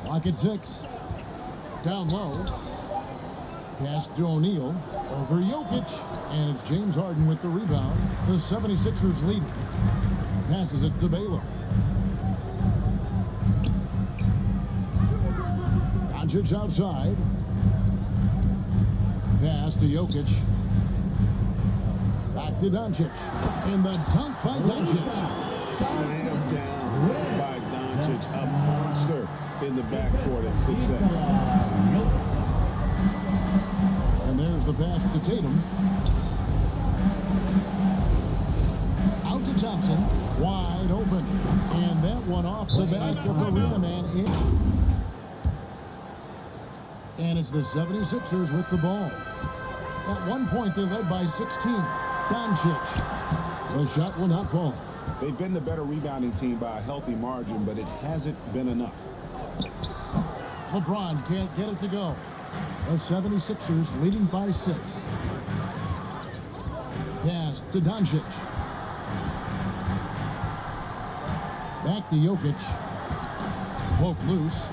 Lock at 6. Down low. Pass to O'Neal. Over Jokic. And it's James Harden with the rebound. The 76ers lead. Passes it to Baylor. Doncic outside. Pass to Jokic. Back to Doncic. And the dunk by Doncic. Slammed down by Doncic. A monster in the backcourt at 6'7". And there's the pass to Tatum. Out to Thompson. Wide open. And that one off the back of the arena man. And it's the 76ers with the ball. At one point, they led by 16. Doncic. The shot will not fall. They've been the better rebounding team by a healthy margin, but it hasn't been enough. LeBron can't get it to go. The 76ers leading by 6. Pass to Doncic. Back to Jokic. Poke loose.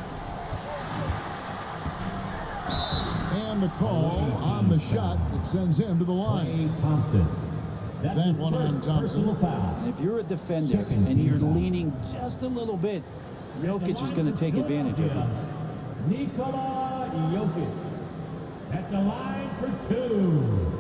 And the call on the shot that sends him to the line. Thompson. That one on Thompson. And if you're a defender and you're leaning just a little bit, Jokic is going to take advantage of it. Nikola Jokic at the line for 2.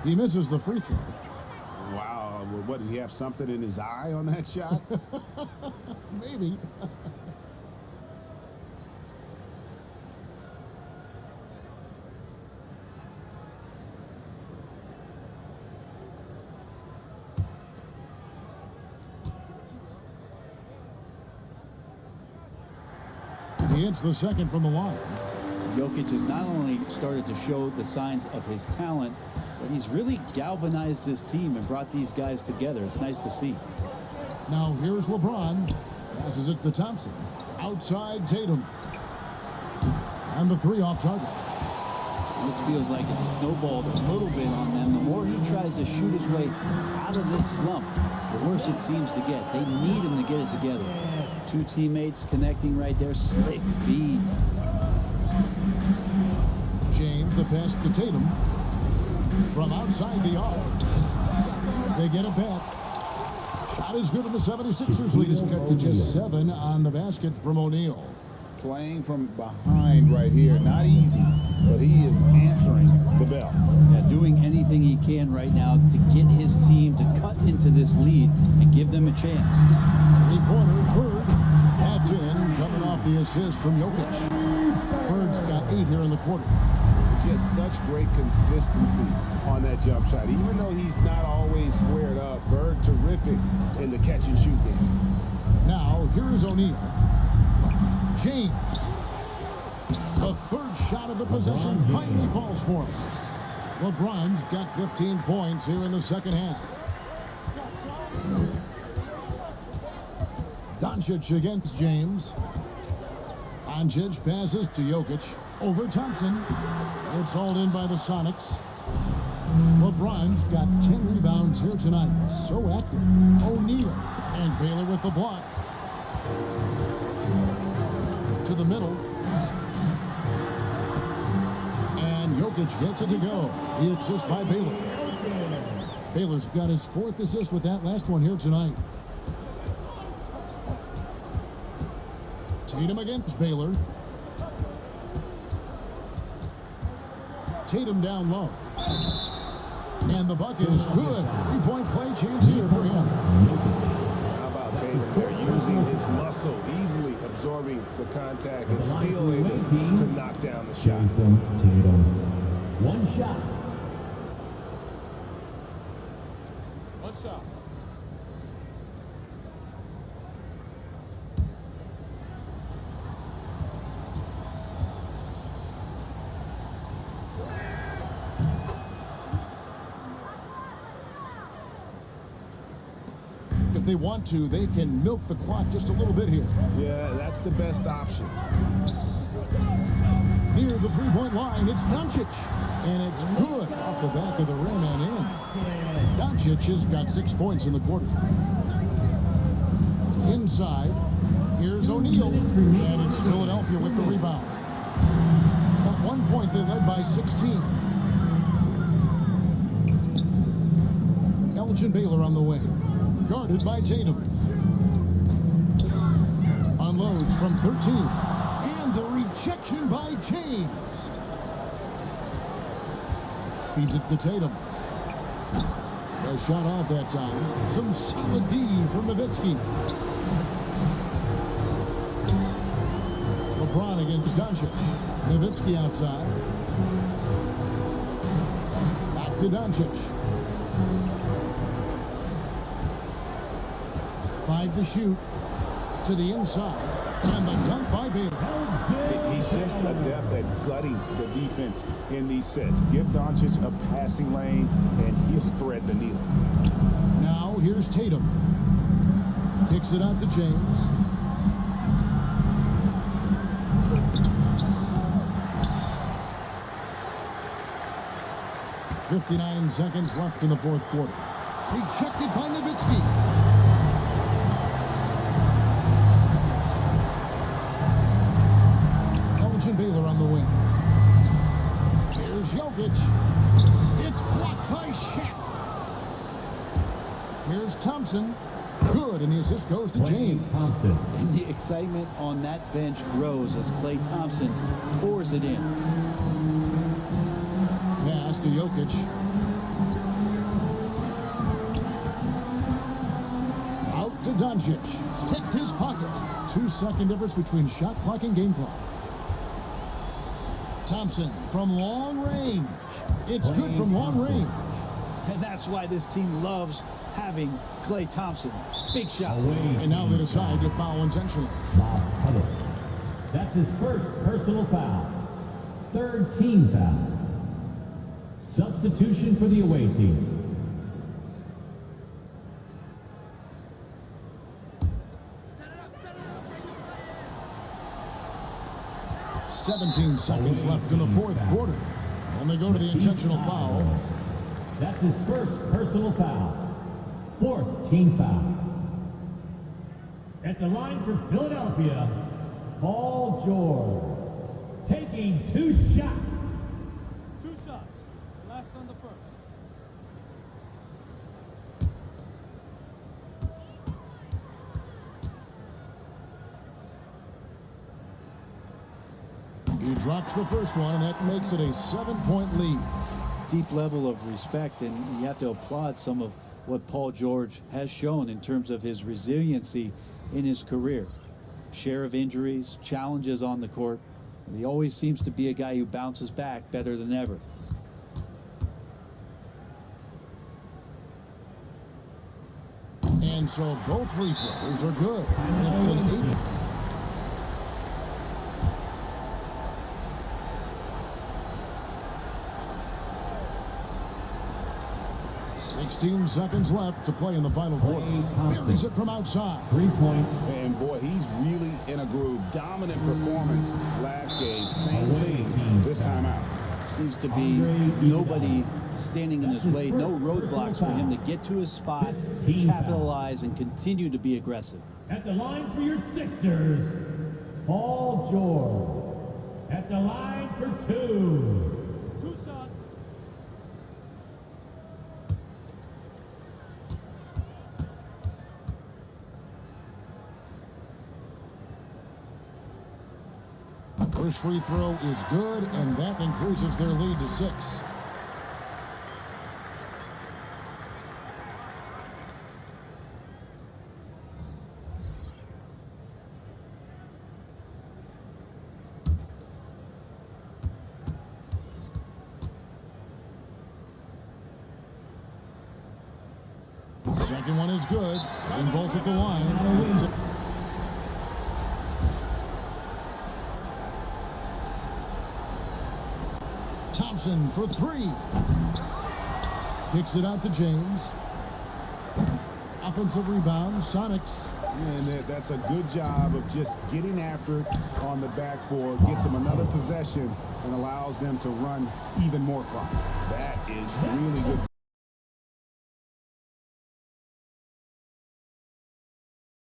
He misses the free throw. Wow. What, did he have something in his eye on that shot? Maybe. He hits the second from the line. Jokic has not only started to show the signs of his talent, but he's really galvanized this team and brought these guys together. It's nice to see. Now here's LeBron. Passes it to Thompson. Outside Tatum. And the 3 off target. This feels like it's snowballed a little bit on them. The more he tries to shoot his way out of this slump, the worse it seems to get. They need him to get it together. 2 teammates connecting right there. Slick feed. James, the pass to Tatum. From outside the arc. They get it back. Shot is good, and the 76ers lead is cut to just 7 on the basket from O'Neal. Playing from behind right here. Not easy, but he is answering the bell. Yeah, doing anything he can right now to get his team to cut into this lead and give them a chance. 3-pointer, Bird. That's in, coming off the assist from Jokic. Bird's got 8 here in the quarter. Just such great consistency on that jump shot. Even though he's not always squared up, Bird terrific in the catch and shoot game. Now, here is O'Neal. James. The third shot of the possession finally falls for him. LeBron's got 15 points here in the second half. Doncic against James. Doncic passes to Jokic. Over Thompson. It's hauled in by the Sonics. LeBron's got 10 rebounds here tonight. So active. O'Neal and Baylor with the block. To the middle. And Jokic gets it to go. The assist by Baylor. Baylor's got his 4th assist with that last one here tonight. Tatum against Baylor. Tatum down low. And the bucket is good. 3-point play chance here for him. How about Tatum? They're using his muscle, easily absorbing the contact and still able to knock down the shot. Jason Tatum. 1 shot. One shot. if they want to, they can milk the clock just a little bit here. Yeah, that's the best option. Near the three-point line, it's Doncic. And it's good off the back of the rim and in. Doncic has got 6 points in the quarter. Inside, here's O'Neal. And it's Philadelphia with the rebound. At 1 point, they led by 16. Elgin Baylor on the wing. Guarded by Tatum. Unloads from 13. And the rejection by James. Feeds it to Tatum. A shot off that time. Some solid D from Nowitzki. LeBron against Doncic. Nowitzki outside. Back to Doncic. 5 to shoot. To the inside. And the dunk by Baylor. He's just adept at gutting the defense in these sets. Give Doncic a passing lane, and he'll thread the needle. Now, here's Tatum. Kicks it out to James. .59 seconds left in the fourth quarter. Rejected by Nowitzki. Elgin Baylor on the wing. Here's Jokic. It's blocked by Shaq. Here's Thompson. Good, and the assist goes to James. Thompson. And the excitement on that bench grows as Klay Thompson pours it in. Pass to Jokic. Out to Doncic. Picked his pocket. 2-second difference between shot clock and game clock. Thompson from long range. It's good from long range. And that's why this team loves having Klay Thompson. Big shot. And now they decide to foul intentionally. That's his first personal foul. Third team foul. Substitution for the away team. .17 seconds left in the fourth quarter. And they go to the intentional foul. That's his first personal foul. Fourth team foul. At the line for Philadelphia, Paul George. Taking 2 shots. 2 shots. Last on the first. He drops the first one, and that makes it a 7-point lead. Deep level of respect, and you have to applaud some of what Paul George has shown in terms of his resiliency in his career. Share of injuries, challenges on the court. He always seems to be a guy who bounces back better than ever. And so both free throws are good. It's an 8. .16 seconds left to play in the final quarter. Buries it from outside. 3 points. And boy, he's really in a groove. Dominant performance last game. Same thing this time out. Seems to be nobody standing in his way, no roadblocks for him to get to his spot, capitalize, and continue to be aggressive. At the line for your Sixers, Paul George. At the line for 2. 2 shots. First free throw is good, and that increases their lead to 6. Second one is good, and both at the line. Thompson for 3. Kicks it out to James. A offensive rebound. Sonics. And that's a good job of just getting after it on the backboard. Gets them another possession and allows them to run even more clock. That is really good.